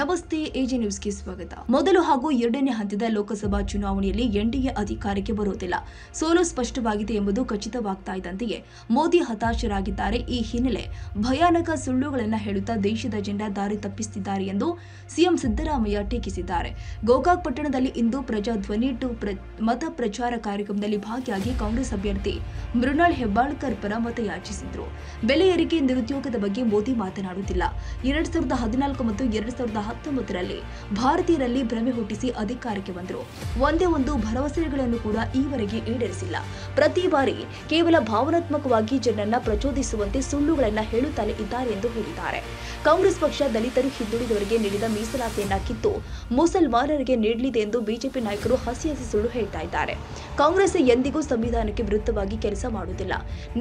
ನಮಸ್ತೆ, ಎಜೆ ನ್ಯೂಸ್ಗೆ ಸ್ವಾಗತ. ಮೊದಲು ಹಾಗೂ ಎರಡನೇ ಹಂತದ ಲೋಕಸಭಾ ಚುನಾವಣೆಯಲ್ಲಿ ಎನ್ಡಿಎ ಅಧಿಕಾರಕ್ಕೆ ಬರುವುದಿಲ್ಲ. ಸೋಲು ಸ್ಪಷ್ಟವಾಗಿದೆ ಎಂಬುದು ಖಚಿತವಾಗ್ತಾ ಇದ್ದಂತೆಯೇ ಮೋದಿ ಹತಾಶರಾಗಿದ್ದಾರೆ. ಈ ಹಿನ್ನೆಲೆ ಭಯಾನಕ ಸುಳ್ಳುಗಳನ್ನು ಹೇಳುತ್ತಾ ದೇಶದ ಜನ ದಾರಿ ತಪ್ಪಿಸುತ್ತಿದ್ದಾರೆ ಎಂದು ಸಿಎಂ ಸಿದ್ದರಾಮಯ್ಯ ಟೀಕಿಸಿದ್ದಾರೆ. ಗೋಕಾಕ್ ಪಟ್ಟಣದಲ್ಲಿ ಇಂದು ಪ್ರಜಾಧ್ವನಿ 2 ಮತ ಪ್ರಚಾರ ಕಾರ್ಯಕ್ರಮದಲ್ಲಿ ಭಾಗಿಯಾಗಿ ಕಾಂಗ್ರೆಸ್ ಅಭ್ಯರ್ಥಿ ಮೃಣಾಲ್ ಹೆಬ್ಬಾಳ್ಕರ್ ಪರ ಮತಯಾಚಿಸಿದರು. ಬೆಲೆ ಏರಿಕೆ, ನಿರುದ್ಯೋಗದ ಬಗ್ಗೆ ಮೋದಿ ಮಾತನಾಡುತ್ತಿಲ್ಲ. 2014 ಮತ್ತು 2019ರಲ್ಲಿ ಭಾರತೀಯರಲ್ಲಿ ಭ್ರಮೆ ಹುಟ್ಟಿಸಿ ಅಧಿಕಾರಕ್ಕೆ ಬಂದರು. ಒಂದೇ ಒಂದು ಭರವಸೆಗಳನ್ನು ಕೂಡ ಈವರೆಗೆ ಈಡೇರಿಸಿಲ್ಲ. ಪ್ರತಿ ಬಾರಿ ಕೇವಲ ಭಾವನಾತ್ಮಕವಾಗಿ ಜನರನ್ನ ಪ್ರಚೋದಿಸುವಂತೆ ಸುಳ್ಳುಗಳನ್ನು ಹೇಳುತ್ತಲೇ ಇದ್ದಾರೆ ಎಂದು ಹೇಳಿದ್ದಾರೆ. ಕಾಂಗ್ರೆಸ್ ಪಕ್ಷ ದಲಿತರು, ಹಿಂದುಳಿದವರಿಗೆ ನೀಡಿದ ಮೀಸಲಾತಿಯನ್ನ ಕಿತ್ತು ಮುಸಲ್ಮಾನರಿಗೆ ನೀಡಲಿದೆ ಎಂದು ಬಿಜೆಪಿ ನಾಯಕರು ಹಸಿ ಸುಳ್ಳು ಹೇಳ್ತಾ ಇದ್ದಾರೆ. ಕಾಂಗ್ರೆಸ್ ಎಂದಿಗೂ ಸಂವಿಧಾನಕ್ಕೆ ವಿರುದ್ಧವಾಗಿ ಕೆಲಸ ಮಾಡುವುದಿಲ್ಲ.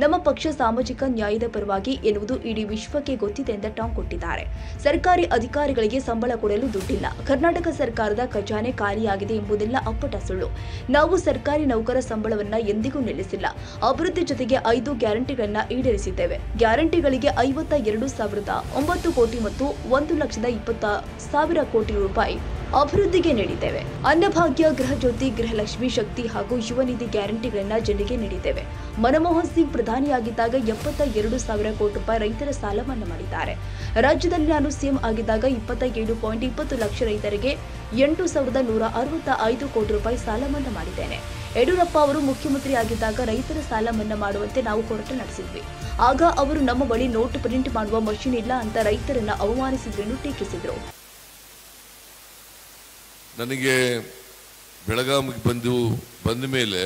ನಮ್ಮ ಪಕ್ಷ ಸಾಮಾಜಿಕ ನ್ಯಾಯದ ಪರವಾಗಿ ಎನ್ನುವುದು ಇಡೀ ವಿಶ್ವಕ್ಕೆ ಗೊತ್ತಿದೆ ಎಂದು ಟಾಂಗ್ ಕೊಟ್ಟಿದ್ದಾರೆ. ಸರ್ಕಾರಿ ಅಧಿಕಾರಿಗಳಿಗೆ ಸಂಬಳ ಕೊಡಲು ದುಡ್ಡಿಲ್ಲ. ಕರ್ನಾಟಕ ಸರ್ಕಾರದ ಖಜಾನೆ ಖಾಲಿಯಾಗಿದೆ ಎಂಬುದೆಲ್ಲ ಅಪ್ಪಟ ಸುಳ್ಳು. ನಾವು ಸರ್ಕಾರಿ ನೌಕರ ಸಂಬಳವನ್ನ ಎಂದಿಗೂ ನಿಲ್ಲಿಸಿಲ್ಲ. ಅಭಿವೃದ್ಧಿ ಜೊತೆಗೆ 5 ಗ್ಯಾರಂಟಿಗಳನ್ನ ಈಡೇರಿಸಿದ್ದೇವೆ. ಗ್ಯಾರಂಟಿಗಳಿಗೆ 52,900 ಕೋಟಿ ಮತ್ತು 1,20,000 ಕೋಟಿ ರೂಪಾಯಿ ಅಭಿವೃದ್ಧಿಗೆ ನೀಡಿದ್ದೇವೆ. ಅನ್ನಭಾಗ್ಯ, ಗೃಹಜ್ಯೋತಿ, ಗೃಹಲಕ್ಷ್ಮಿ, ಶಕ್ತಿ ಹಾಗೂ ಯುವ ನಿಧಿ ಗ್ಯಾರಂಟಿಗಳನ್ನ ಜನರಿಗೆ ನೀಡಿದ್ದೇವೆ. ಮನಮೋಹನ್ ಸಿಂಗ್ ಪ್ರಧಾನಿಯಾಗಿದ್ದಾಗ 72,000 ಕೋಟಿ ರೂಪಾಯಿ ರೈತರ ಸಾಲ ಮನ್ನಾ ಮಾಡಿದ್ದಾರೆ. ರಾಜ್ಯದಲ್ಲಿ ನಾನು ಸಿಎಂ ಆಗಿದ್ದಾಗ 27.20 ಲಕ್ಷ ರೈತರಿಗೆ 8,165 ಕೋಟಿ ರೂಪಾಯಿ ಸಾಲ ಮನ್ನಾ ಮಾಡಿದ್ದೇನೆ. ಯಡಿಯೂರಪ್ಪ ಅವರು ಮುಖ್ಯಮಂತ್ರಿ ಆಗಿದ್ದಾಗ ರೈತರ ಸಾಲ ಮನ್ನಾ ಮಾಡುವಂತೆ ನಾವು ಹೋರಾಟ ನಡೆಸಿದ್ವಿ. ಆಗ ಅವರು ನಮ್ಮ ಬಳಿ ನೋಟ್ ಪ್ರಿಂಟ್ ಮಾಡುವ ಮಷಿನ್ ಇಲ್ಲ ಅಂತ ರೈತರನ್ನ ಅವಮಾನಿಸಿದ್ರೆಂದು ಟೀಕಿಸಿದ್ರು. ನನಗೆ ಬೆಳಗಾವಿಗೆ ಬಂದ ಮೇಲೆ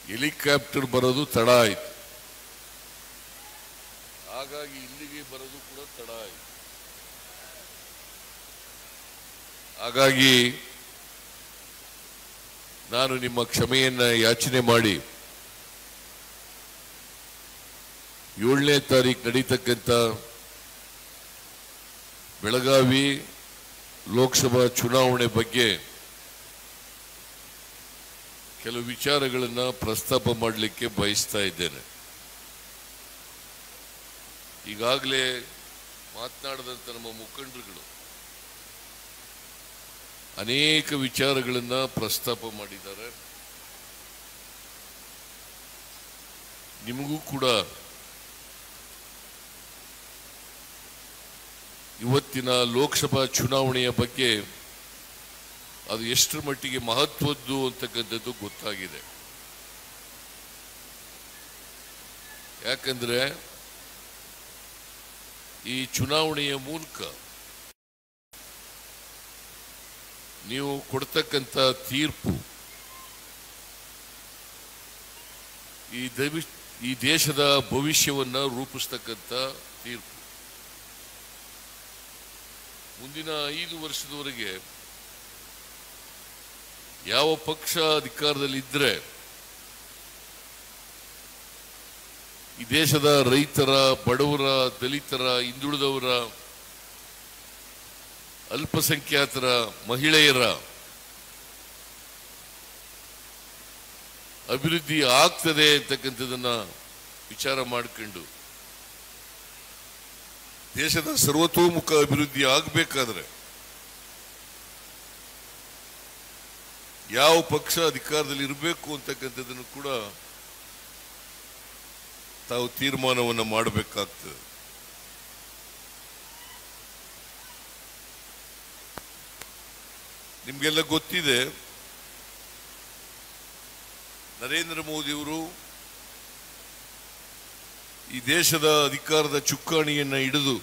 ಹೆಲಿಕಾಪ್ಟರ್ ಬರೋದು ತಡ ಆಯಿತು. ಹಾಗಾಗಿ ಇಲ್ಲಿಗೆ ಬರೋದು ಕೂಡ ತಡ ಆಯಿತು. ಹಾಗಾಗಿ ನಾನು ನಿಮ್ಮ ಕ್ಷಮೆಯನ್ನ ಯಾಚನೆ ಮಾಡಿ 7ನೇ ತಾರೀಕು ನಡೀತಕ್ಕಂಥ ಬೆಳಗಾವಿ ಲೋಕಸಭಾ ಚುನಾವಣೆ ಬಗ್ಗೆ ಕೆಲವು ವಿಚಾರಗಳನ್ನು ಪ್ರಸ್ತಾಪ ಮಾಡಲಿಕ್ಕೆ ಬಯಸ್ತಾ ಇದ್ದೇನೆ. ಈಗಾಗಲೇ ಮಾತನಾಡಿದಂಥ ನಮ್ಮ ಮುಖಂಡರುಗಳು ಅನೇಕ ವಿಚಾರಗಳನ್ನು ಪ್ರಸ್ತಾಪ ಮಾಡಿದ್ದಾರೆ. ನಿಮಗೂ ಕೂಡ ಇವತ್ತಿನ ಲೋಕಸಭಾ ಚುನಾವಣೆಯ ಬಗ್ಗೆ ಅದು ಎಷ್ಟರ ಮಟ್ಟಿಗೆ ಮಹತ್ವದ್ದು ಅಂತಕ್ಕಂಥದ್ದು ಗೊತ್ತಾಗಿದೆ. ಯಾಕಂದ್ರೆ ಈ ಚುನಾವಣೆಯ ಮೂಲಕ ನೀವು ಕೊಡ್ತಕ್ಕಂಥ ತೀರ್ಪು ಈ ದೇಶದ ಭವಿಷ್ಯವನ್ನ ರೂಪಿಸ್ತಕ್ಕಂಥ ತೀರ್ಪು. ಮುಂದಿನ 5 ವರ್ಷದವರೆಗೆ ಯಾವ ಪಕ್ಷ ಅಧಿಕಾರದಲ್ಲಿದ್ದರೆ ಈ ದೇಶದ ರೈತರ, ಬಡವರ, ದಲಿತರ, ಹಿಂದುಳಿದವರ, ಅಲ್ಪಸಂಖ್ಯಾತರ, ಮಹಿಳೆಯರ ಅಭಿವೃದ್ಧಿ ಆಗ್ತದೆ ಅಂತಕ್ಕಂಥದನ್ನ ವಿಚಾರ ಮಾಡಿಕೊಂಡು ದೇಶದ ಸರ್ವತೋಮುಖ ಅಭಿವೃದ್ಧಿ ಆಗಬೇಕಾದ್ರೆ ಯಾವ ಪಕ್ಷ ಅಧಿಕಾರದಲ್ಲಿ ಇರಬೇಕು ಅಂತಕ್ಕಂಥದ್ದನ್ನು ಕೂಡ ತಾವು ತೀರ್ಮಾನವನ್ನು ಮಾಡಬೇಕಾಗ್ತದೆ. ನಿಮಗೆಲ್ಲ ಗೊತ್ತಿದೆ, ನರೇಂದ್ರ ಮೋದಿಯವರು ಈ ದೇಶದ ಅಧಿಕಾರದ ಚುಕ್ಕಾಣಿಯನ್ನ ಹಿಡಿದು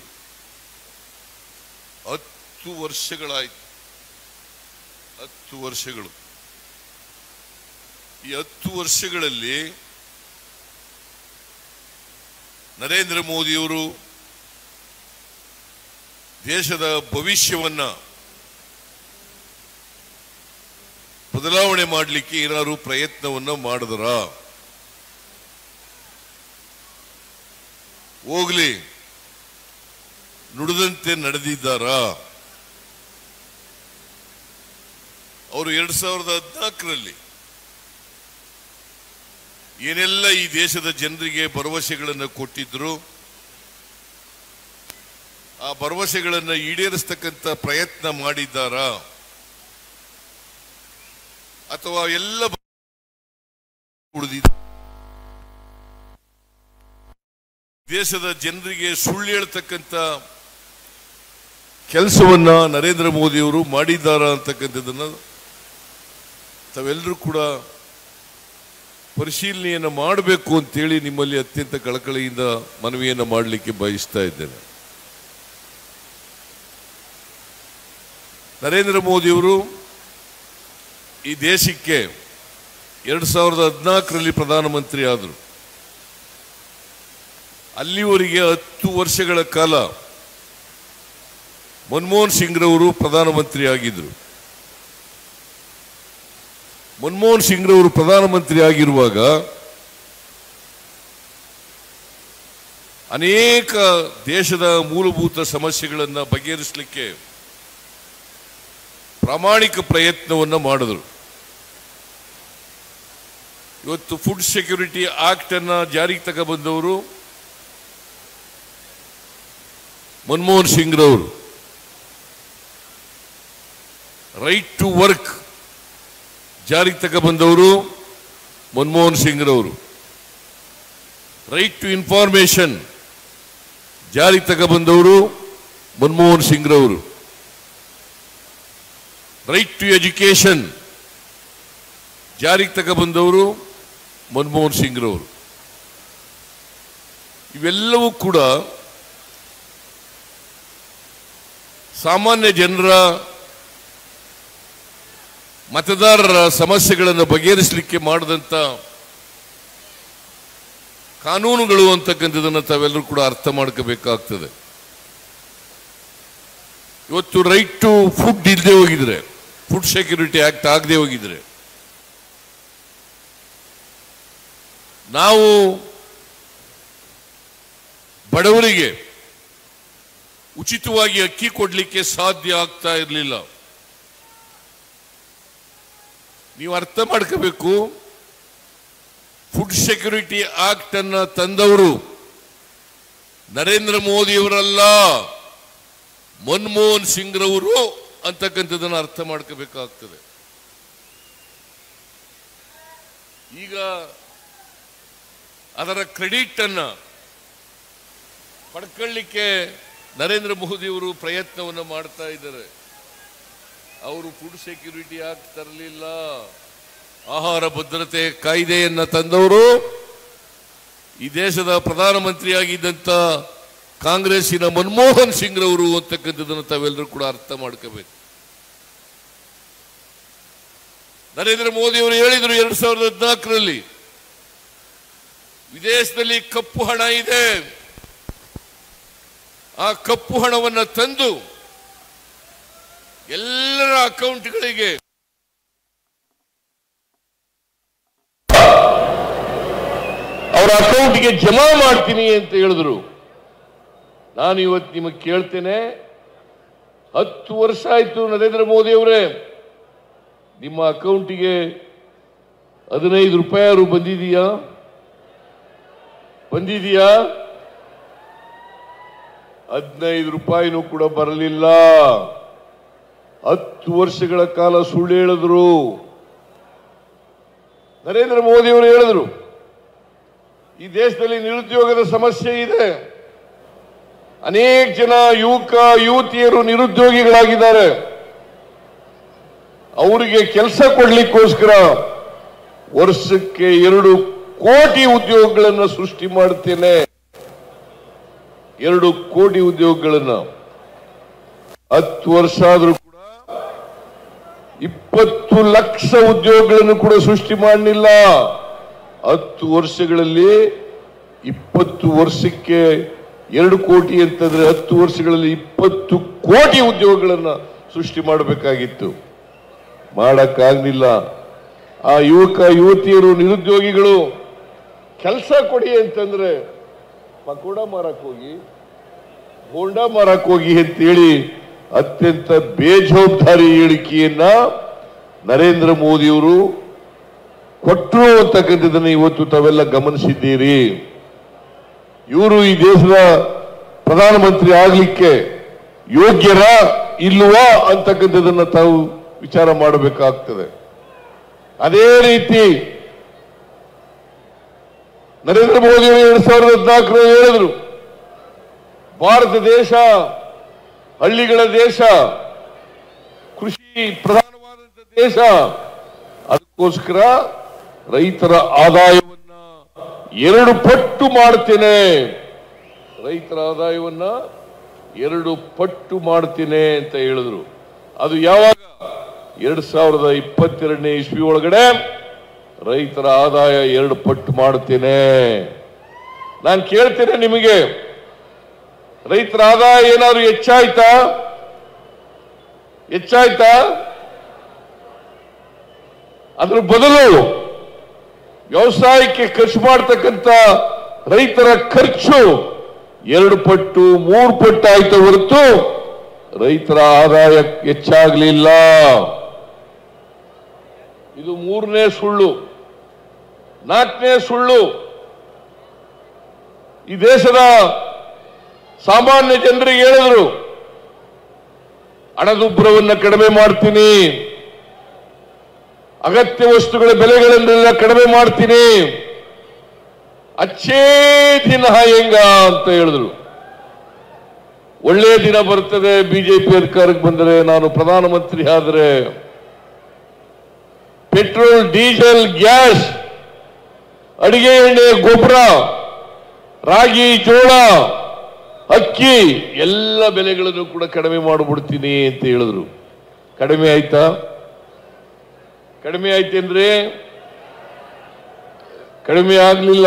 10 ವರ್ಷಗಳಾಯಿತು. 10 ವರ್ಷಗಳು. ಈ 10 ವರ್ಷಗಳಲ್ಲಿ ನರೇಂದ್ರ ಮೋದಿಯವರು ದೇಶದ ಭವಿಷ್ಯವನ್ನ ಬದಲಾವಣೆ ಮಾಡಲಿಕ್ಕೆ ಏನಾದರೂ ಪ್ರಯತ್ನವನ್ನ ಮಾಡಿದ್ರ? ಹೋಗ್ಲಿ, ನುಡಿದಂತೆ ನಡೆದಿದ್ದಾರಾ? ಅವರು 2014ರಲ್ಲಿ ಏನೆಲ್ಲ ಈ ದೇಶದ ಜನರಿಗೆ ಭರವಸೆಗಳನ್ನು ಕೊಟ್ಟಿದ್ರು ಆ ಭರವಸೆಗಳನ್ನು ಈಡೇರಿಸತಕ್ಕಂತ ಪ್ರಯತ್ನ ಮಾಡಿದ್ದಾರಾ ಅಥವಾ ಎಲ್ಲ ಉಳಿದಿದೆ? ದೇಶದ ಜನರಿಗೆ ಸುಳ್ಳು ಹೇಳ್ತಕ್ಕಂಥ ಕೆಲಸವನ್ನ ನರೇಂದ್ರ ಮೋದಿ ಅವರು ಮಾಡಿದ್ದಾರಾ ಅಂತಕ್ಕಂಥದ್ದನ್ನ ತಾವೆಲ್ಲರೂ ಕೂಡ ಪರಿಶೀಲನೆಯನ್ನು ಮಾಡಬೇಕು ಅಂತೇಳಿ ನಿಮ್ಮಲ್ಲಿ ಅತ್ಯಂತ ಕಳಕಳಿಯಿಂದ ಮನವಿಯನ್ನು ಮಾಡಲಿಕ್ಕೆ ಬಯಸ್ತಾ ಇದ್ದೇನೆ. ನರೇಂದ್ರ ಮೋದಿಯವರು ಈ ದೇಶಕ್ಕೆ 2014ರಲ್ಲಿ ಪ್ರಧಾನಮಂತ್ರಿ ಆದರು. ಅಲ್ಲಿವರೆಗೆ 10 ವರ್ಷಗಳ ಕಾಲ ಮನಮೋಹನ್ ಸಿಂಗ್ ರವರು ಪ್ರಧಾನಮಂತ್ರಿ ಆಗಿದ್ರು. ಮನಮೋಹನ್ ಸಿಂಗ್ ರವರು ಪ್ರಧಾನಮಂತ್ರಿ ಆಗಿರುವಾಗ ಅನೇಕ ದೇಶದ ಮೂಲಭೂತ ಸಮಸ್ಯೆಗಳನ್ನು ಬಗೆಹರಿಸಲಿಕ್ಕೆ ಪ್ರಾಮಾಣಿಕ ಪ್ರಯತ್ನವನ್ನು ಮಾಡಿದರು. ಇವತ್ತು ಫುಡ್ ಸೆಕ್ಯೂರಿಟಿ ಆಕ್ಟ್ ಅನ್ನ ಜಾರಿಗೆ ತಗೊಂಡ್ಬಂದವರು ಮನಮೋಹನ್ ಸಿಂಗ್ ರವರು. ರೈಟ್ ಟು ವರ್ಕ್ ಜಾರಿಗೆ ತಗೊಂಡ್ಬಂದವರು ಮನಮೋಹನ್ ಸಿಂಗ್ ರವರು. ರೈಟ್ ಟು ಇನ್ಫಾರ್ಮೇಶನ್ ಜಾರಿಗೆ ತಗೊಂಡ್ಬಂದವರು ಮನಮೋಹನ್ ಸಿಂಗ್ ರವರು. ರೈಟ್ ಟು ಎಜುಕೇಶನ್ ಜಾರಿಗೆ ತಗೊಂಡ್ಬಂದವರು ಮನಮೋಹನ್ ಸಿಂಗ್ ರವರು. ಇವೆಲ್ಲವೂ ಕೂಡ ಸಾಮಾನ್ಯ ಜನರ ಮತದಾರರ ಸಮಸ್ಯೆಗಳನ್ನು ಬಗೆಹರಿಸಲಿಕ್ಕೆ ಮಾಡಿದಂಥ ಕಾನೂನುಗಳು ಅಂತಕ್ಕಂಥದ್ದನ್ನು ತಾವೆಲ್ಲರೂ ಕೂಡ ಅರ್ಥ ಮಾಡ್ಕೋಬೇಕಾಗ್ತದೆ. ಇವತ್ತು ರೈಟ್ ಟು ಫುಡ್ ಇಲ್ಲದೆ ಹೋಗಿದ್ರೆ, ಫುಡ್ ಸೆಕ್ಯೂರಿಟಿ ಆಕ್ಟ್ ಆಗದೆ ಹೋಗಿದ್ರೆ, ನಾವು ಬಡವರಿಗೆ ಉಚಿತವಾಗಿ ಅಕ್ಕಿ ಕೊಡಲಿಕ್ಕೆ ಸಾಧ್ಯ ಆಗ್ತಾ ಇರಲಿಲ್ಲ. ನೀವು ಅರ್ಥ ಮಾಡ್ಕೋಬೇಕು, ಫುಡ್ ಸೆಕ್ಯೂರಿಟಿ ಆಕ್ಟ್ ಅನ್ನ ತಂದವರು ನರೇಂದ್ರ ಮೋದಿಯವರಲ್ಲ, ಮನಮೋಹನ್ ಸಿಂಗ್ ರವರು ಅಂತಕ್ಕಂಥದ್ದನ್ನು ಅರ್ಥ ಮಾಡ್ಕೋಬೇಕಾಗ್ತದೆ. ಈಗ ಅದರ ಕ್ರೆಡಿಟ್ ಅನ್ನ ಪಡ್ಕೊಳ್ಳಿಕ್ಕೆ ನರೇಂದ್ರ ಮೋದಿಯವರು ಪ್ರಯತ್ನವನ್ನು ಮಾಡ್ತಾ ಇದ್ದಾರೆ. ಅವರು ಫುಡ್ ಸೆಕ್ಯೂರಿಟಿ ಆಕ್ಟ್ ತರಲಿಲ್ಲ, ಆಹಾರ ಭದ್ರತೆ ಕಾಯ್ದೆಯನ್ನ ತಂದವರು ಈ ದೇಶದ ಪ್ರಧಾನಮಂತ್ರಿಯಾಗಿದ್ದಂಥ ಕಾಂಗ್ರೆಸ್ಸಿನ ಮನಮೋಹನ್ ಸಿಂಗ್ ರವರು ಅಂತಕ್ಕಂಥದ್ದನ್ನು ತಾವೆಲ್ಲರೂ ಕೂಡ ಅರ್ಥ ಮಾಡ್ಕೋಬೇಕು. ನರೇಂದ್ರ ಮೋದಿ ಅವರು ಹೇಳಿದರು 2014ರಲ್ಲಿ, ವಿದೇಶದಲ್ಲಿ ಕಪ್ಪು ಹಣ ಇದೆ, ಆ ಕಪ್ಪು ಹಣವನ್ನು ತಂದು ಎಲ್ಲರ ಅಕೌಂಟ್ಗಳಿಗೆ ಅವರ ಅಕೌಂಟ್ಗೆ ಜಮಾ ಮಾಡ್ತೀನಿ ಅಂತ ಹೇಳಿದ್ರು. ನಾನು ಇವತ್ತು ನಿಮಗೆ ಕೇಳ್ತೇನೆ, 10 ವರ್ಷ ಆಯ್ತು ನರೇಂದ್ರ ಮೋದಿ ಅವರೇ, ನಿಮ್ಮ ಅಕೌಂಟಿಗೆ 15 ರೂಪಾಯಿ ಬಂದಿದೆಯಾ? 15 ರೂಪಾಯಿನೂ ಕೂಡ ಬರಲಿಲ್ಲ. 10 ವರ್ಷಗಳ ಕಾಲ ಸುಳ್ಳು ಹೇಳಿದ್ರು. ನರೇಂದ್ರ ಮೋದಿ ಅವರು ಹೇಳಿದ್ರು, ಈ ದೇಶದಲ್ಲಿ ನಿರುದ್ಯೋಗದ ಸಮಸ್ಯೆ ಇದೆ, ಅನೇಕ ಜನ ಯುವತಿಯರು ನಿರುದ್ಯೋಗಿಗಳಾಗಿದ್ದಾರೆ, ಅವರಿಗೆ ಕೆಲಸ ಕೊಡ್ಲಿಕ್ಕೋಸ್ಕರ ವರ್ಷಕ್ಕೆ 2 ಕೋಟಿ ಉದ್ಯೋಗಗಳನ್ನು ಸೃಷ್ಟಿ ಮಾಡುತ್ತೇನೆ. 2 ಕೋಟಿ ಉದ್ಯೋಗಗಳನ್ನು 10 ವರ್ಷ ಆದರೂ ಕೂಡ 20 ಲಕ್ಷ ಉದ್ಯೋಗಗಳನ್ನು ಕೂಡ ಸೃಷ್ಟಿ ಮಾಡಲಿಲ್ಲ. 10 ವರ್ಷಗಳಲ್ಲಿ 20 ವರ್ಷಕ್ಕೆ 2 ಕೋಟಿ ಅಂತಂದ್ರೆ 10 ವರ್ಷಗಳಲ್ಲಿ 20 ಕೋಟಿ ಉದ್ಯೋಗಗಳನ್ನು ಸೃಷ್ಟಿ ಮಾಡಬೇಕಾಗಿತ್ತು, ಮಾಡಕ್ಕಾಗಲಿಲ್ಲ. ಆ ಯುವತಿಯರು ನಿರುದ್ಯೋಗಿಗಳು ಕೆಲಸ ಕೊಡಿ ಅಂತಂದ್ರೆ ಪಕೋಡ ಮಾರಕ್ ಹೋಗಿ, ಬೋಂಡಾ ಮಾರಕ್ ಹೋಗಿ ಅಂತೇಳಿ ಅತ್ಯಂತ ಬೇಜವಾಬ್ದಾರಿ ಹೇಳಿಕೆಯನ್ನ ನರೇಂದ್ರ ಮೋದಿಯವರು ಕೊಟ್ಟರು ಅಂತಕ್ಕಂಥದ್ದನ್ನು ಇವತ್ತು ತಾವೆಲ್ಲ ಗಮನಿಸಿದ್ದೀರಿ. ಇವರು ಈ ದೇಶದ ಪ್ರಧಾನಮಂತ್ರಿ ಆಗ್ಲಿಕ್ಕೆ ಯೋಗ್ಯರ ಇಲ್ವಾ ಅಂತಕ್ಕಂಥದನ್ನ ತಾವು ವಿಚಾರ ಮಾಡಬೇಕಾಗ್ತದೆ. ಅದೇ ರೀತಿ ನರೇಂದ್ರ ಮೋದಿ 2014 ಹೇಳಿದ್ರು, ಭಾರತ ದೇಶ ಹಳ್ಳಿಗಳ ದೇಶ, ಕೃಷಿ ಪ್ರಧಾನವಾದಂಥ ದೇಶ. ಅದಕ್ಕೋಸ್ಕರ ರೈತರ ಆದಾಯವನ್ನ 2 ಪಟ್ಟು ಮಾಡ್ತೇನೆ, ರೈತರ ಆದಾಯವನ್ನ 2 ಪಟ್ಟು ಮಾಡ್ತೇನೆ ಅಂತ ಹೇಳಿದ್ರು. ಅದು ಯಾವಾಗ? 2022ನೇ ಇಸ್ವಿ ಒಳಗಡೆ ರೈತರ ಆದಾಯ 2 ಪಟ್ಟು ಮಾಡ್ತೇನೆ. ನಾನು ಕೇಳ್ತೇನೆ ನಿಮಗೆ, ರೈತರ ಆದಾಯ ಏನಾದ್ರು ಹೆಚ್ಚಾಯ್ತಾ? ಅದ್ರ ಬದಲು ವ್ಯವಸಾಯಕ್ಕೆ ಖರ್ಚು ಮಾಡತಕ್ಕಂತ ರೈತರ ಖರ್ಚು 2 ಪಟ್ಟು 3 ಪಟ್ಟು ಆಯ್ತು ಹೊರತು ರೈತರ ಆದಾಯ ಹೆಚ್ಚಾಗಲಿಲ್ಲ. ಇದು 3ನೇ ಸುಳ್ಳು. 4ನೇ ಸುಳ್ಳು, ಈ ದೇಶದ ಸಾಮಾನ್ಯ ಜನರಿಗೆ ಹೇಳಿದ್ರು, ಹಣದುಬ್ಬರವನ್ನು ಕಡಿಮೆ ಮಾಡ್ತೀನಿ, ಅಗತ್ಯ ವಸ್ತುಗಳ ಬೆಲೆಗಳನ್ನೆಲ್ಲ ಕಡಿಮೆ ಮಾಡ್ತೀನಿ, ಅಚ್ಚೇ ದಿನ ಹೆಂಗ ಅಂತ ಹೇಳಿದ್ರು. ಒಳ್ಳೆ ದಿನ ಬರ್ತದೆ ಬಿಜೆಪಿ ಅಧಿಕಾರಕ್ಕೆ ಬಂದರೆ, ನಾನು ಪ್ರಧಾನಮಂತ್ರಿ ಆದರೆ ಪೆಟ್ರೋಲ್, ಡೀಸೆಲ್, ಗ್ಯಾಸ್, ಅಡಿಗೆ ಎಣ್ಣೆ, ಗೊಬ್ಬರ, ರಾಗಿ, ಜೋಳ, ಅಕ್ಕಿ ಎಲ್ಲ ಬೆಲೆಗಳನ್ನು ಕೂಡ ಕಡಿಮೆ ಮಾಡಿಬಿಡ್ತೀನಿ ಅಂತ ಹೇಳಿದ್ರು. ಕಡಿಮೆ ಆಯ್ತಾ? ಕಡಿಮೆ ಆಯ್ತೇನ್ರಿ? ಕಡಿಮೆ ಆಗ್ಲಿಲ್ಲ.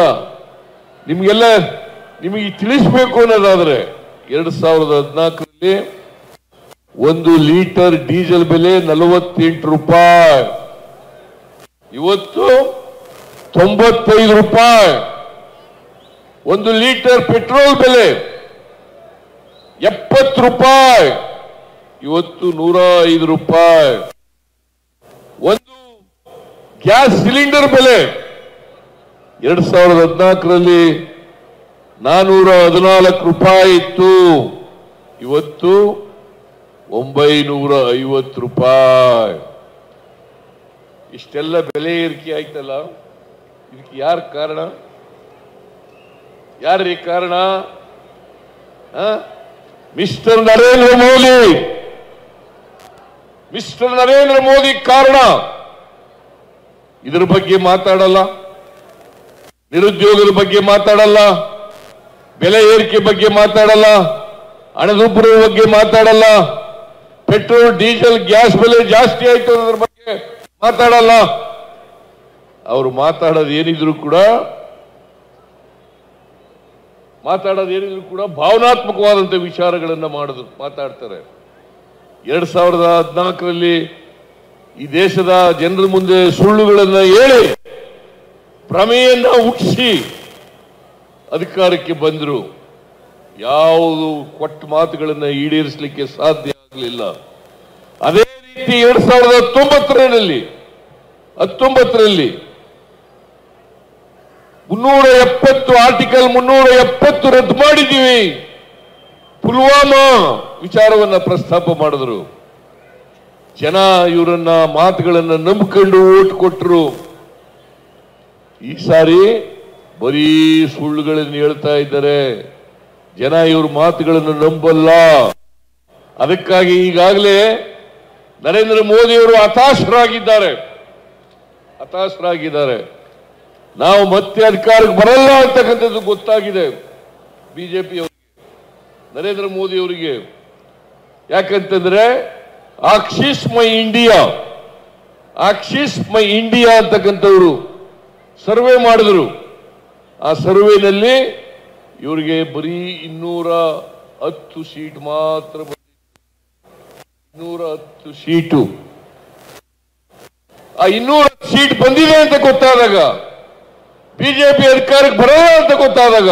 ನಿಮಗೆ ತಿಳಿಸ್ಬೇಕು ಅನ್ನೋದಾದ್ರೆ 2014ರಲ್ಲಿ 1 ಲೀಟರ್ ಡೀಸೆಲ್ ಬೆಲೆ 48 ರೂಪಾಯಿ, ಇವತ್ತು 95 ರೂಪಾಯಿ. 1 ಲೀಟರ್ ಪೆಟ್ರೋಲ್ ಬೆಲೆ 70 ರೂಪಾಯಿ, ಇವತ್ತು 105 ರೂಪಾಯಿ. 1 ಗ್ಯಾಸ್ ಸಿಲಿಂಡರ್ ಬೆಲೆ 2014ರಲ್ಲಿ 414 ರೂಪಾಯಿ ಇತ್ತು, ಇವತ್ತು 950 ರೂಪಾಯಿ. ಇಷ್ಟೆಲ್ಲ ಬೆಲೆ ಏರಿಕೆ ಆಯ್ತಲ್ಲ, ಇದಕ್ಕೆ ಯಾರು ಕಾರಣ? ಯಾರೇ ಕಾರಣ? ಮಿಸ್ಟರ್ ನರೇಂದ್ರ ಮೋದಿ ಕಾರಣ. ಇದರ ಬಗ್ಗೆ ಮಾತಾಡಲ್ಲ, ನಿರುದ್ಯೋಗದ ಬಗ್ಗೆ ಮಾತಾಡಲ್ಲ, ಬೆಲೆ ಏರಿಕೆ ಬಗ್ಗೆ ಮಾತಾಡಲ್ಲ, ಹಣದುಬ್ಬರದ ಬಗ್ಗೆ ಮಾತಾಡಲ್ಲ, ಪೆಟ್ರೋಲ್, ಡೀಸೆಲ್, ಗ್ಯಾಸ್ ಬೆಲೆ ಜಾಸ್ತಿ ಆಯ್ತು ಅನ್ನೋದ್ರ ಬಗ್ಗೆ ಮಾತಾಡಲ್ಲ. ಅವರು ಮಾತಾಡೋದು ಏನಿದ್ರು ಕೂಡ ಭಾವನಾತ್ಮಕವಾದಂಥ ವಿಚಾರಗಳನ್ನು ಮಾತಾಡ್ತಾರೆ. 2014ರಲ್ಲಿ ಈ ದೇಶದ ಜನರ ಮುಂದೆ ಸುಳ್ಳುಗಳನ್ನು ಹೇಳಿ ಭ್ರಮೆಯನ್ನ ಹುಟ್ಟಿಸಿ ಅಧಿಕಾರಕ್ಕೆ ಬಂದರು. ಯಾವುದು ಕೊಟ್ಟ ಮಾತುಗಳನ್ನು ಈಡೇರಿಸಲಿಕ್ಕೆ ಸಾಧ್ಯ ಆಗಲಿಲ್ಲ. ಅದೇ ರೀತಿ 2019ರಲ್ಲಿ 370 ಆರ್ಟಿಕಲ್ 370 ರದ್ದು ಮಾಡಿದ್ದೀವಿ. ಪುಲ್ವಾಮಾ ವಿಚಾರವನ್ನ ಪ್ರಸ್ತಾಪ ಮಾಡಿದ್ರು. ಜನ ಇವರನ್ನ ಮಾತುಗಳನ್ನ ನಂಬಿಕೊಂಡು ಓಟ್ ಕೊಟ್ಟರು. ಈ ಸಾರಿ ಬರೀ ಸುಳ್ಳುಗಳನ್ನು ಹೇಳ್ತಾ ಇದ್ದಾರೆ. ಜನ ಇವ್ರ ಮಾತುಗಳನ್ನು ನಂಬಲ್ಲ. ಅದಕ್ಕಾಗಿ ಈಗಾಗಲೇ ನರೇಂದ್ರ ಮೋದಿ ಅವರು ಹತಾಶರಾಗಿದ್ದಾರೆ. ನಾವು ಮತ್ತೆ ಅಧಿಕಾರಕ್ಕೆ ಬರಲ್ಲ ಅಂತಕ್ಕಂಥದ್ದು ಗೊತ್ತಾಗಿದೆ ಬಿಜೆಪಿ ಅವರಿಗೆ, ನರೇಂದ್ರ ಮೋದಿ ಅವರಿಗೆ. ಯಾಕಂತಂದ್ರೆ ಆಕ್ಸಿಸ್ ಮೈ ಇಂಡಿಯಾ ಅಂತಕ್ಕಂಥವ್ರು ಸರ್ವೆ ಮಾಡಿದ್ರು. ಆ ಸರ್ವೆನಲ್ಲಿ ಇವರಿಗೆ ಬರೀ 210 ಸೀಟ್ ಮಾತ್ರ, 210 ಸೀಟು. ಆ 210 ಸೀಟ್ ಬಂದಿದೆ ಅಂತ ಗೊತ್ತಾದಾಗ, ಬಿಜೆಪಿ ಅಧಿಕಾರಕ್ಕೆ ಬರಲ್ಲ ಅಂತ ಗೊತ್ತಾದಾಗ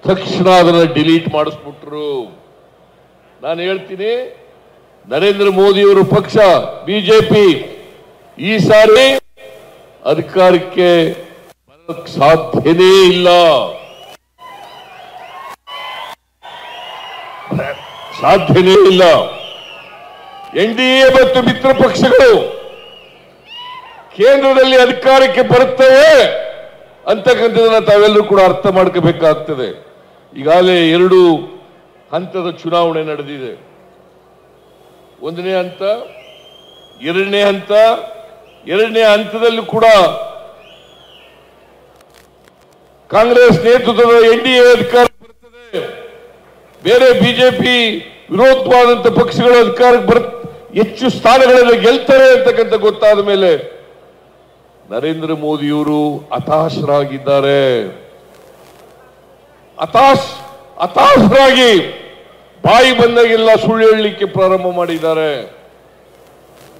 ತಕ್ಷಣ ಅದನ್ನ ಡಿಲೀಟ್ ಮಾಡಿಸ್ಬಿಟ್ರು. ನಾನು ಹೇಳ್ತೀನಿ, ನರೇಂದ್ರ ಮೋದಿಯವರ ಪಕ್ಷ ಬಿಜೆಪಿ ಈ ಸಾರಿ ಅಧಿಕಾರಕ್ಕೆ ಬರಕ್ಕೆ ಸಾಧ್ಯನೇ ಇಲ್ಲ. ಸಾಧ್ಯನೇ ಇಲ್ಲ. NDA ಮತ್ತು ಮಿತ್ರ ಪಕ್ಷಗಳು ಕೇಂದ್ರದಲ್ಲಿ ಅಧಿಕಾರಕ್ಕೆ ಬರುತ್ತವೆ ಅಂತಕ್ಕಂಥದನ್ನ ತಾವೆಲ್ಲರೂ ಕೂಡ ಅರ್ಥ ಮಾಡ್ಕೋಬೇಕಾಗ್ತದೆ. ಈಗಾಗಲೇ 2 ಹಂತದ ಚುನಾವಣೆ ನಡೆದಿದೆ. 1ನೇ ಹಂತ, 2ನೇ ಹಂತ. 2ನೇ ಹಂತದಲ್ಲೂ ಕೂಡ ಕಾಂಗ್ರೆಸ್ ನೇತೃತ್ವದ NDA ಅಧಿಕಾರಕ್ಕೆ ಬರುತ್ತದೆ. ಬೇರೆ ಬಿಜೆಪಿ ವಿರೋಧವಾದಂತ ಪಕ್ಷಗಳು ಅಧಿಕಾರಕ್ಕೆ ಹೆಚ್ಚು ಸ್ಥಾನಗಳನ್ನು ಗೆಲ್ತಾರೆ ಅಂತಕ್ಕಂಥ ಗೊತ್ತಾದ ಮೇಲೆ ನರೇಂದ್ರ ಮೋದಿಯವರು ಹತಾಶರಾಗಿದ್ದಾರೆ. ಹತಾಶರಾಗಿ ಬಾಯಿ ಬಂದಾಗೆಲ್ಲ ಸುಳ್ಳು ಹೇಳಲಿಕ್ಕೆ ಪ್ರಾರಂಭ ಮಾಡಿದ್ದಾರೆ.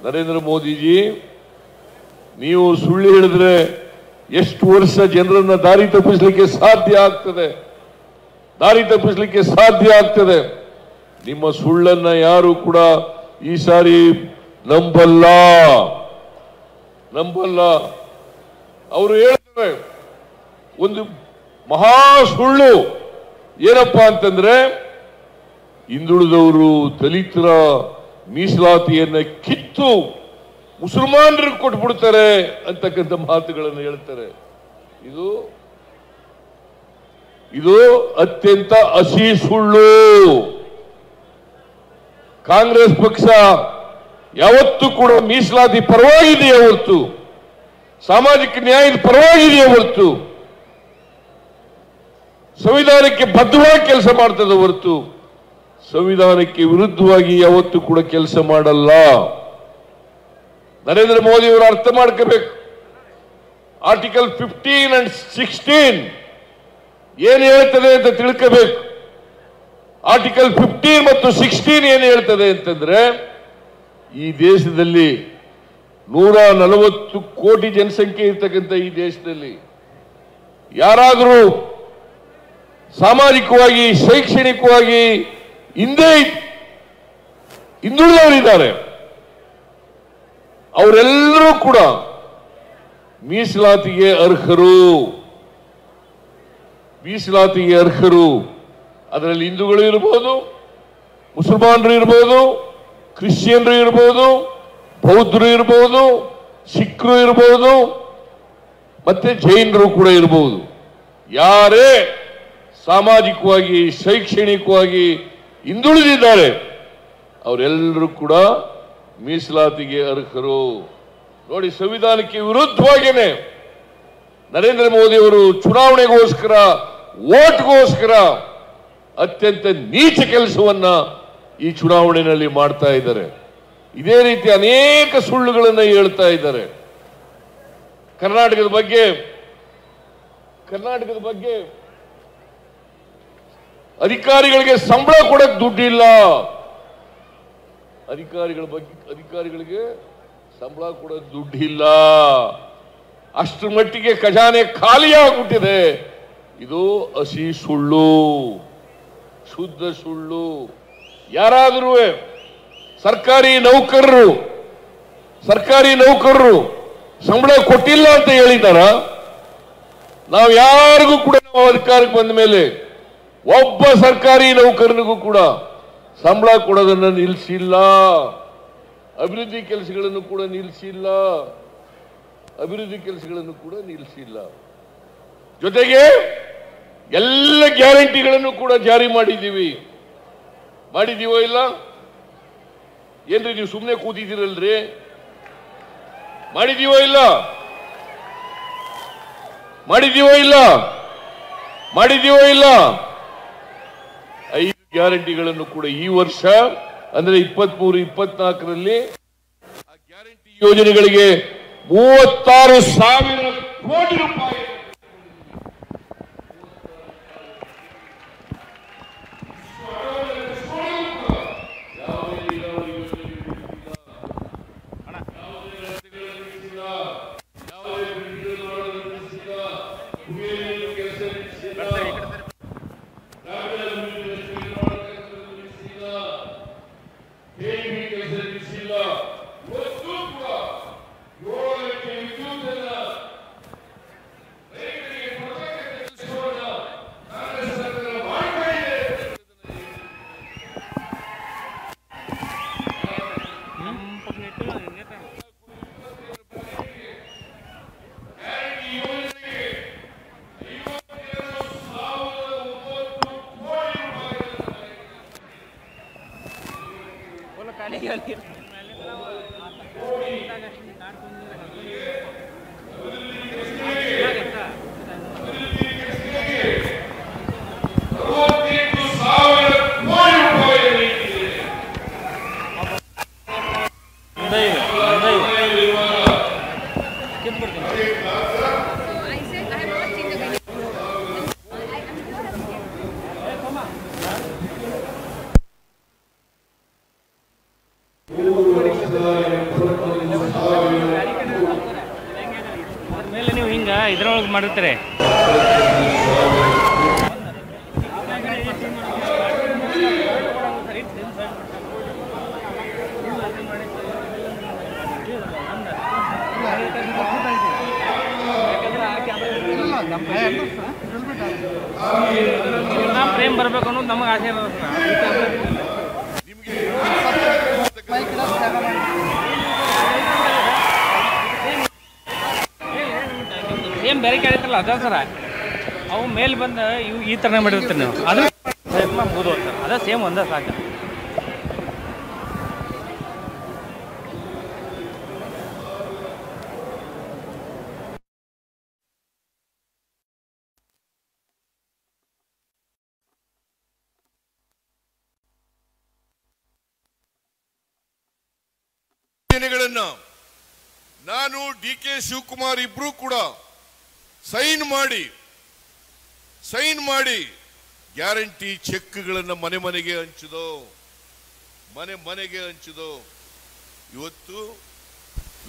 ನರೇಂದ್ರ ಮೋದಿಜಿ, ನೀವು ಸುಳ್ಳು ಹೇಳಿದ್ರೆ ಎಷ್ಟು ವರ್ಷ ಜನರನ್ನ ದಾರಿ ತಪ್ಪಿಸಲಿಕ್ಕೆ ಸಾಧ್ಯ ಆಗ್ತದೆ. ನಿಮ್ಮ ಸುಳ್ಳನ್ನ ಯಾರು ಕೂಡ ಈ ಸಾರಿ ನಂಬಲ್ಲ. ಅವರು ಹೇಳ್ತಾರೆ ಒಂದು ಮಹಾ ಸುಳ್ಳು ಏನಪ್ಪಾ ಅಂತಂದ್ರೆ, ಹಿಂದುಳಿದವರು ದಲಿತರ ಮೀಸಲಾತಿಯನ್ನ ಕಿತ್ತು ಮುಸಲ್ಮಾನರಿಗೆ ಕೊಟ್ಬಿಡ್ತಾರೆ ಅಂತಕ್ಕಂಥ ಮಾತುಗಳನ್ನು ಹೇಳ್ತಾರೆ. ಇದು ಅತ್ಯಂತ ಹಸಿ ಸುಳ್ಳು. ಕಾಂಗ್ರೆಸ್ ಪಕ್ಷ ಯಾವತ್ತೂ ಕೂಡ ಮೀಸಲಾತಿ ಪರವಾಗಿದೆಯೇ ಹೊರತು, ಸಾಮಾಜಿಕ ನ್ಯಾಯದ ಪರವಾಗಿದೆಯೇ ಹೊರತು, ಸಂವಿಧಾನಕ್ಕೆ ಬದ್ಧವಾಗಿ ಕೆಲಸ ಮಾಡ್ತದೆ ಹೊರತು ಸಂವಿಧಾನಕ್ಕೆ ವಿರುದ್ಧವಾಗಿ ಯಾವತ್ತೂ ಕೂಡ ಕೆಲಸ ಮಾಡಲ್ಲ. ನರೇಂದ್ರ ಮೋದಿ ಅವರು ಅರ್ಥ ಮಾಡ್ಕೋಬೇಕು. ಆರ್ಟಿಕಲ್ 15 and 16 ಏನು ಹೇಳ್ತದೆ ಅಂತ ತಿಳ್ಕೋಬೇಕು. ಆರ್ಟಿಕಲ್ 15 ಮತ್ತು 16 ಏನು ಹೇಳ್ತದೆ ಅಂತಂದ್ರೆ, ಈ ದೇಶದಲ್ಲಿ 140 ಕೋಟಿ ಜನಸಂಖ್ಯೆ ಇರ್ತಕ್ಕಂಥ ಈ ದೇಶದಲ್ಲಿ ಯಾರಾದರೂ ಸಾಮಾಜಿಕವಾಗಿ, ಶೈಕ್ಷಣಿಕವಾಗಿ ಹಿಂದುಳಿದವರಿದ್ದಾರೆ, ಅವರೆಲ್ಲರೂ ಕೂಡ ಮೀಸಲಾತಿಗೆ ಅರ್ಹರು. ಅದರಲ್ಲಿ ಹಿಂದೂಗಳು ಇರಬಹುದು, ಮುಸಲ್ಮಾನರು ಇರಬಹುದು, ಕ್ರಿಶ್ಚಿಯನ್ರು ಇರಬಹುದು, ಬೌದ್ಧರು ಇರಬಹುದು, ಸಿಖ್ರು ಇರಬಹುದು, ಮತ್ತೆ ಜೈನರು ಕೂಡ ಇರಬಹುದು. ಯಾರೇ ಸಾಮಾಜಿಕವಾಗಿ, ಶೈಕ್ಷಣಿಕವಾಗಿ ಹಿಂದುಳಿದಿದ್ದಾರೆ ಅವರೆಲ್ಲರೂ ಕೂಡ ಮೀಸಲಾತಿಗೆ ಅರ್ಹರು. ನೋಡಿ, ಸಂವಿಧಾನಕ್ಕೆ ವಿರುದ್ಧವಾಗಿಯೇ ನರೇಂದ್ರ ಮೋದಿ ಅವರು ಚುನಾವಣೆಗೋಸ್ಕರ, ವೋಟ್ಗೋಸ್ಕರ ಅತ್ಯಂತ ನೀಚ ಕೆಲಸವನ್ನ ಈ ಚುನಾವಣೆಯಲ್ಲಿ ಮಾಡ್ತಾ ಇದ್ದಾರೆ. ಇದೇ ರೀತಿ ಅನೇಕ ಸುಳ್ಳುಗಳನ್ನು ಹೇಳ್ತಾ ಇದ್ದಾರೆ. ಕರ್ನಾಟಕದ ಬಗ್ಗೆ ಅಧಿಕಾರಿಗಳಿಗೆ ಸಂಬಳ ಕೊಡಕ್ಕೆ ದುಡ್ಡಿಲ್ಲ. ಅಧಿಕಾರಿಗಳಿಗೆ ಸಂಬಳ ಕೊಡೋಕೆ ದುಡ್ಡಿಲ್ಲ. ಅಷ್ಟರ ಮಟ್ಟಿಗೆ ಖಜಾನೆ ಖಾಲಿಯಾಗ್ಬಿಟ್ಟಿದೆ. ಇದು ಹಸಿ ಸುಳ್ಳು, ಶುದ್ಧ ಸುಳ್ಳು. ಯಾರಾದರೂ ಸರ್ಕಾರಿ ನೌಕರರು ಸಂಬಳ ಕೊಟ್ಟಿಲ್ಲ ಅಂತ ಹೇಳಿದಾರ? ನಾವು ಯಾರಿಗೂ ಕೂಡ ನಾವು ಅಧಿಕಾರಕ್ಕೆ ಬಂದ ಮೇಲೆ ಒಬ್ಬ ಸರ್ಕಾರಿ ನೌಕರನಿಗೂ ಕೂಡ ಸಂಬಳ ಕೊಡೋದನ್ನು ನಿಲ್ಲಿಸಿಲ್ಲ. ಅಭಿವೃದ್ಧಿ ಕೆಲಸಗಳನ್ನು ಕೂಡ ನಿಲ್ಲಿಸಿಲ್ಲ. ಜೊತೆಗೆ ಎಲ್ಲ ಗ್ಯಾರಂಟಿಗಳನ್ನು ಕೂಡ ಜಾರಿ ಮಾಡಿದೀವೋ ಇಲ್ಲ? ಏನ್ರಿ ನೀವು ಸುಮ್ಮನೆ ಕೂತಿದ್ದೀರಲ್ರಿ? ಮಾಡಿದೀವೋ ಇಲ್ಲ? 5 ಗ್ಯಾರಂಟಿಗಳನ್ನು ಕೂಡ ಈ ವರ್ಷ ಅಂದ್ರೆ 23-24ರಲ್ಲಿ ಆ ಗ್ಯಾರಂಟಿ ಯೋಜನೆಗಳಿಗೆ 36,000 ಕೋಟಿ ರೂಪಾಯಿ ಮೇಲೆ ನೀವು ಹಿಂಗ ಇದ್ರೊಳಗೆ ಮಾಡಿರ್ತಾರೆ. ಪ್ರೇಮ್ ಬರ್ಬೇಕು ಅನ್ನೋದು ನಮಗೆ ಆಸೆ ಇರೋದು. ಸೇಮ್ ಬೇರೆ ಕೇಳಿತ್ತಲ್ಲ ಅದ ಸರ, ಅವು ಮೇಲೆ ಬಂದು ಇವು ಈ ಥರನೇ ಮಾಡಿರ್ತೀರಿ ನೀವು, ಅದು ಬೋದು ಸರ್, ಅದ ಸೇಮ್ ಒಂದೇ ಸಾಕು. ನಾನು DK ಶಿವಕುಮಾರ್ ಇಬ್ರು ಕೂಡ ಸೈನ್ ಮಾಡಿ ಗ್ಯಾರಂಟಿ ಚೆಕ್ಗಳನ್ನು ಮನೆ ಮನೆಗೆ ಹಂಚಿದೋ. ಇವತ್ತು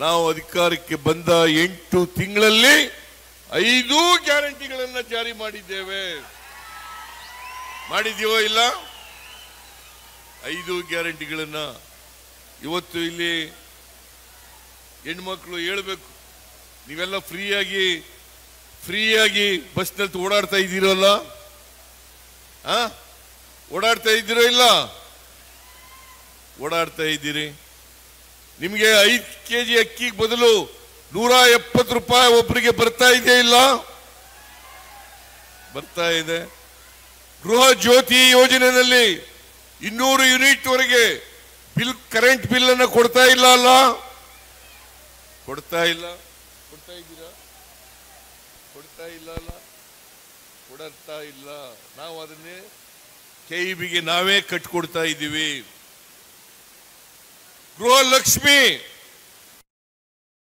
ನಾವು ಅಧಿಕಾರಕ್ಕೆ ಬಂದ 8 ತಿಂಗಳಲ್ಲಿ 5 ಗ್ಯಾರಂಟಿಗಳನ್ನು ಜಾರಿ ಮಾಡಿದ್ದೀವೋ ಇಲ್ಲ? 5 ಗ್ಯಾರಂಟಿಗಳನ್ನ ಇವತ್ತು ಇಲ್ಲಿ ಹೆಣ್ಮಕ್ಳು ಹೇಳ್ಬೇಕು, ನೀವೆಲ್ಲ ಫ್ರೀಯಾಗಿ ಬಸ್ನಲ್ಲಿ ಓಡಾಡ್ತಾ ಇದ್ದೀರಲ್ಲ, ಓಡಾಡ್ತಾ ಇದ್ದೀರೋ ಇಲ್ಲ? ಓಡಾಡ್ತಾ ಇದ್ದೀರಿ. ನಿಮಗೆ 5 kg ಅಕ್ಕಿಗೆ ಬದಲು 170 ರೂಪಾಯಿ ಒಬ್ಬರಿಗೆ ಬರ್ತಾ ಇದೆ ಇಲ್ಲ? ಬರ್ತಾ ಇದೆ. ಗೃಹ ಜ್ಯೋತಿ ಯೋಜನೆಯಲ್ಲಿ 200 ಯೂನಿಟ್ ವರೆಗೆ ಕರೆಂಟ್ ಬಿಲ್ ಅನ್ನು ಕೊಡ್ತಾ ಇಲ್ಲ ಅಲ್ಲ? ಕೊಡ್ತಾ ಇದ್ದೀರಾ? ಕೊಡ್ತಾ ಇಲ್ಲ. ನಾವು ಅದನ್ನೇ KEBಗೆ ನಾವೇ ಕಟ್ಕೊಡ್ತಾ ಇದ್ದೀವಿ.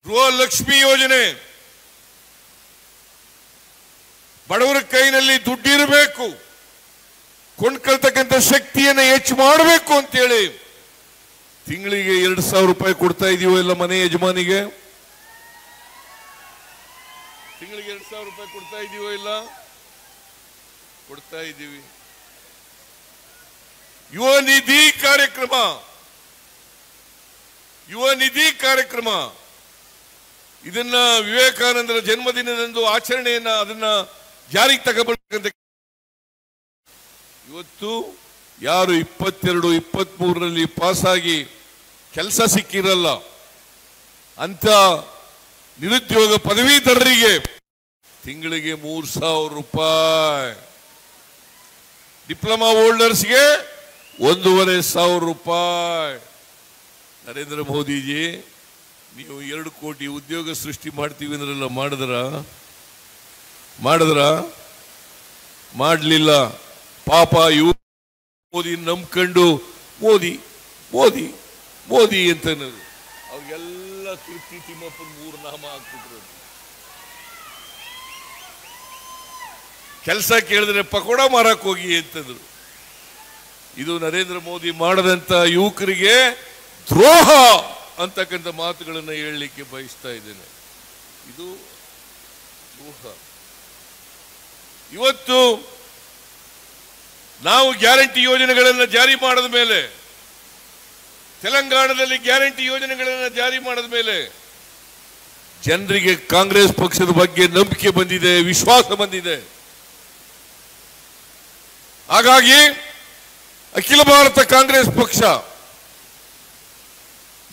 ಗೃಹಲಕ್ಷ್ಮಿ ಯೋಜನೆ, ಬಡವರ ಕೈನಲ್ಲಿ ದುಡ್ಡಿರಬೇಕು, ಕೊಂಡ್ಕೊಳ್ತಕ್ಕಂಥ ಶಕ್ತಿಯನ್ನು ಹೆಚ್ಚು ಮಾಡಬೇಕು ಅಂತೇಳಿ ತಿಂಗಳಿಗೆ 2,000 ರೂಪಾಯಿ ಕೊಡ್ತಾ ಇದೀವೋ ಇಲ್ಲ ಮನೆ ಯಜಮಾನಿಗೆ? ತಿಂಗಳಿಗೆ 2,000 ರೂಪಾಯಿ ಕೊಡ್ತಾ ಇದೀವೋ ಇಲ್ಲ? ಕೊಡ್ತಾ ಇದ್ದೀವಿ. ಯುವ ನಿಧಿ ಕಾರ್ಯಕ್ರಮ ಇದನ್ನ ವಿವೇಕಾನಂದರ ಜನ್ಮದಿನದಂದು ಆಚರಣೆಯನ್ನ ಅದನ್ನ ಜಾರಿಗೆ ತಗೊಳ್ಬೇಕಂತ ಇವತ್ತು ಯಾರು 22, 23ರಲ್ಲಿ ಪಾಸ್ ಆಗಿ ಕೆಲಸ ಸಿಕ್ಕಿರಲ್ಲ ಅಂತ ನಿರುದ್ಯೋಗ ಪದವೀಧರರಿಗೆ ತಿಂಗಳಿಗೆ 3,000 ರೂಪಾಯಿ, ಡಿಪ್ಲೊಮಾ ಹೋಲ್ಡರ್ಸ್ಗೆ 1,500 ರೂಪಾಯಿ. ನರೇಂದ್ರ ಮೋದಿಜಿ, ನೀವು 2 ಕೋಟಿ ಉದ್ಯೋಗ ಸೃಷ್ಟಿ ಮಾಡ್ತೀವಿ ಅಂದ್ರಲ್ಲ, ಮಾಡಿದ್ರ? ಮಾಡಲಿಲ್ಲ. ಪಾಪ ಇವು ಮೋದಿ ನಂಬ್ಕೊಂಡು ಮೋದಿ ಅಂತ ಅವ್ರಿಗೆಲ್ಲ ತೃಪ್ತಿ ತಿಮ್ಮಪ್ಪನ 3 ನಾಮ ಹಾಕ್ಬಿಟ್ರು. ಕೆಲಸ ಕೇಳಿದ್ರೆ ಪಕೋಡ ಮಾರಕ್ ಹೋಗಿ ಅಂತಂದ್ರು. ಇದು ನರೇಂದ್ರ ಮೋದಿ ಮಾಡದಂತ ಯುವಕರಿಗೆ ದ್ರೋಹ ಅಂತಕ್ಕಂಥ ಮಾತುಗಳನ್ನು ಹೇಳಲಿಕ್ಕೆ ಬಯಸ್ತಾ ಇದ್ದೇನೆ. ಇದು ದ್ರೋಹ. ಇವತ್ತು ನಾವು ಗ್ಯಾರಂಟಿ ಯೋಜನೆಗಳನ್ನು ಜಾರಿ ಮಾಡಿದ ಮೇಲೆ, ತೆಲಂಗಾಣದಲ್ಲಿ ಗ್ಯಾರಂಟಿ ಯೋಜನೆಗಳನ್ನು ಜಾರಿ ಮಾಡಿದ ಮೇಲೆ ಜನರಿಗೆ ಕಾಂಗ್ರೆಸ್ ಪಕ್ಷದ ಬಗ್ಗೆ ನಂಬಿಕೆ ಬಂದಿದೆ, ವಿಶ್ವಾಸ ಬಂದಿದೆ. ಹಾಗಾಗಿ ಅಖಿಲ ಭಾರತ ಕಾಂಗ್ರೆಸ್ ಪಕ್ಷ,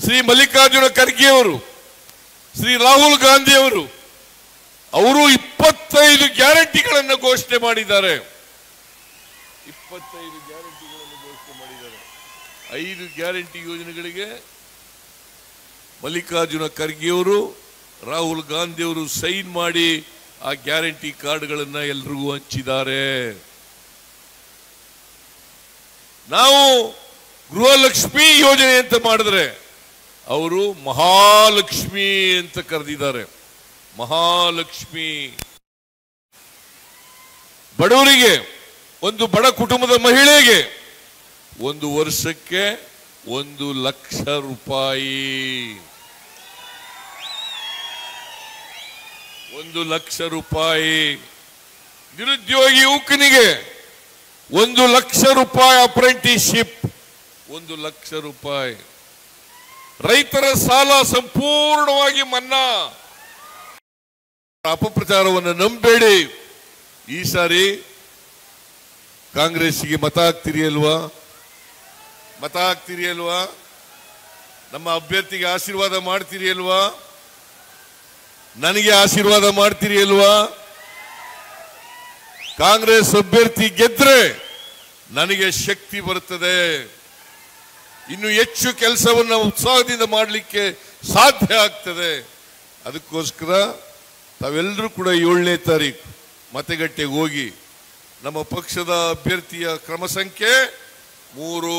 ಶ್ರೀ ಮಲ್ಲಿಕಾರ್ಜುನ ಖರ್ಗೆ ಅವರು, ಶ್ರೀ ರಾಹುಲ್ ಗಾಂಧಿ ಅವರು 25 ಗ್ಯಾರಂಟಿಗಳನ್ನು ಘೋಷಣೆ ಮಾಡಿದ್ದಾರೆ. 25 ಗ್ಯಾರಂಟಿಗಳನ್ನು ಘೋಷಣೆ ಮಾಡಿದ್ದಾರೆ. 5 ಗ್ಯಾರಂಟಿ ಯೋಜನೆಗಳಿಗೆ ಮಲ್ಲಿಕಾರ್ಜುನ ಖರ್ಗೆಯವರು, ರಾಹುಲ್ ಗಾಂಧಿಯವರು ಸೈನ್ ಮಾಡಿ ಆ ಗ್ಯಾರಂಟಿ ಕಾರ್ಡ್ಗಳನ್ನು ಎಲ್ರಿಗೂ ಹಂಚಿದ್ದಾರೆ. ನಾವು ಗೃಹಲಕ್ಷ್ಮಿ ಯೋಜನೆ ಅಂತ ಮಾಡಿದ್ರೆ ಅವರು ಮಹಾಲಕ್ಷ್ಮಿ ಅಂತ ಕರೆದಿದ್ದಾರೆ. ಮಹಾಲಕ್ಷ್ಮಿ ಬಡವರಿಗೆ, ಒಂದು ಬಡ ಕುಟುಂಬದ ಮಹಿಳೆಗೆ 1 ವರ್ಷಕ್ಕೆ 1 ಲಕ್ಷ ರೂಪಾಯಿ, 1 ಲಕ್ಷ ರೂಪಾಯಿ. ನಿರುದ್ಯೋಗಿ ಯುವಕನಿಗೆ 1 ಲಕ್ಷ ರೂಪಾಯಿ ಅಪ್ರೆಂಟಿಸ್ಶಿಪ್, 1 ಲಕ್ಷ ರೂಪಾಯಿ. ರೈತರ ಸಾಲ ಸಂಪೂರ್ಣವಾಗಿ ಮನ್ನಾ. ಅಪಪ್ರಚಾರವನ್ನು ನಂಬೇಡಿ. ಈ ಸಾರಿ ಕಾಂಗ್ರೆಸ್ಗೆ ಮತ ಹಾಕ್ತಿರಿ ಅಲ್ವಾ? ಮತ ಹಾಕ್ತಿರಿ ಅಲ್ವಾ? ನಮ್ಮ ಅಭ್ಯರ್ಥಿಗೆ ಆಶೀರ್ವಾದ ಮಾಡ್ತೀರಿ ಅಲ್ವಾ? ನನಗೆ ಆಶೀರ್ವಾದ ಮಾಡ್ತೀರಿ ಅಲ್ವಾ? ಕಾಂಗ್ರೆಸ್ ಅಭ್ಯರ್ಥಿ ಗೆದ್ರೆ ನನಗೆ ಶಕ್ತಿ ಬರುತ್ತದೆ. ಇನ್ನು ಹೆಚ್ಚು ಕೆಲಸವನ್ನು ಉತ್ಸಾಹದಿಂದ ಮಾಡಲಿಕ್ಕೆ ಸಾಧ್ಯ ಆಗ್ತದೆ. ಅದಕ್ಕೋಸ್ಕರ ತಾವೆಲ್ಲರೂ ಕೂಡ 7ನೇ ತಾರೀಕು ಮತಗಟ್ಟೆಗೆ ಹೋಗಿ ನಮ್ಮ ಪಕ್ಷದ ಅಭ್ಯರ್ಥಿಯ ಕ್ರಮ ಸಂಖ್ಯೆ 3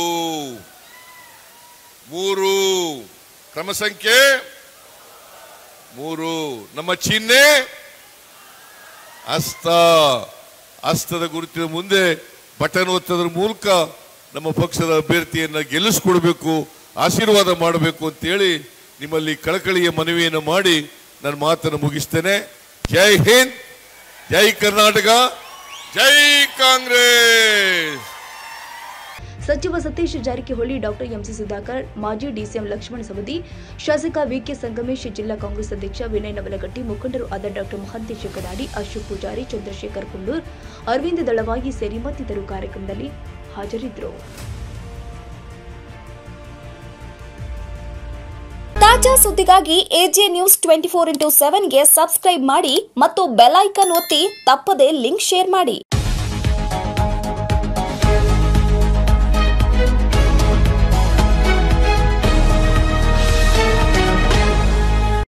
ಕ್ರಮ ಸಂಖ್ಯೆ 3, ನಮ್ಮ ಚಿಹ್ನೆ ಹಸ್ತದ ಗುರುತಿನ ಮುಂದೆ ಬಟನ್ ಒತ್ತೋದ್ರ ಮೂಲಕ ನಮ್ಮ ಪಕ್ಷದ ಅಭ್ಯರ್ಥಿಯನ್ನ ಗೆಲ್ಲಿಸ್ಕೊಡ್ಬೇಕು, ಆಶೀರ್ವಾದ ಮಾಡಬೇಕು ಅಂತೇಳಿ ನಿಮ್ಮಲ್ಲಿ ಕಳಕಳಿಯ ಮನವಿಯನ್ನು ಮಾಡಿ ನನ್ನ ಮಾತನ್ನು ಮುಗಿಸ್ತೇನೆ. ಜೈ ಹಿಂದ್, ಜೈ ಕರ್ನಾಟಕ, ಜೈ ಕಾಂಗ್ರೆಸ್. ಸಚಿವ ಸತೀಶ್ ಜಾರಕಿಹೊಳಿ, ಡಾಕ್ಟರ್ ಎಂಸಿ ಸುಧಾಕರ್, ಮಾಜಿ ಡಿಸಿಎಂ ಲಕ್ಷ್ಮಣ ಸವದಿ, ಶಾಸಕ ವಿಕೆ ಸಂಗಮೇಶ್, ಜಿಲ್ಲಾ ಕಾಂಗ್ರೆಸ್ ಅಧ್ಯಕ್ಷ ವಿನಯ್ ನವಲಗಟ್ಟಿ, ಮುಖಂಡರು ಆದ ಡಾಕ್ಟರ್ ಮಹಾಂತೇಶ ಕಡಾಡಿ, ಅಶೋಕ್ ಪೂಜಾರಿ, ಚಂದ್ರಶೇಖರ್ ಕುಂಡೂರ್, ಅರವಿಂದ್ ದಳವಾಯಿ ಸೇರಿ ಮತ್ತಿತರರು ಕಾರ್ಯಕ್ರಮದಲ್ಲಿ ಹಾಜರಿದ್ದರು. ತಾಜಾ ಸುದ್ದಿಗಾಗಿ ಎಜೆ ನ್ಯೂಸ್ 24x7ಗೆ ಸಬ್ಸ್ಕ್ರೈಬ್ ಮಾಡಿ ಮತ್ತು ಬೆಲ್ ಐಕಾನ್ ಒತ್ತಿ ತಪ್ಪದೇ ಲಿಂಕ್ ಶೇರ್ ಮಾಡಿ.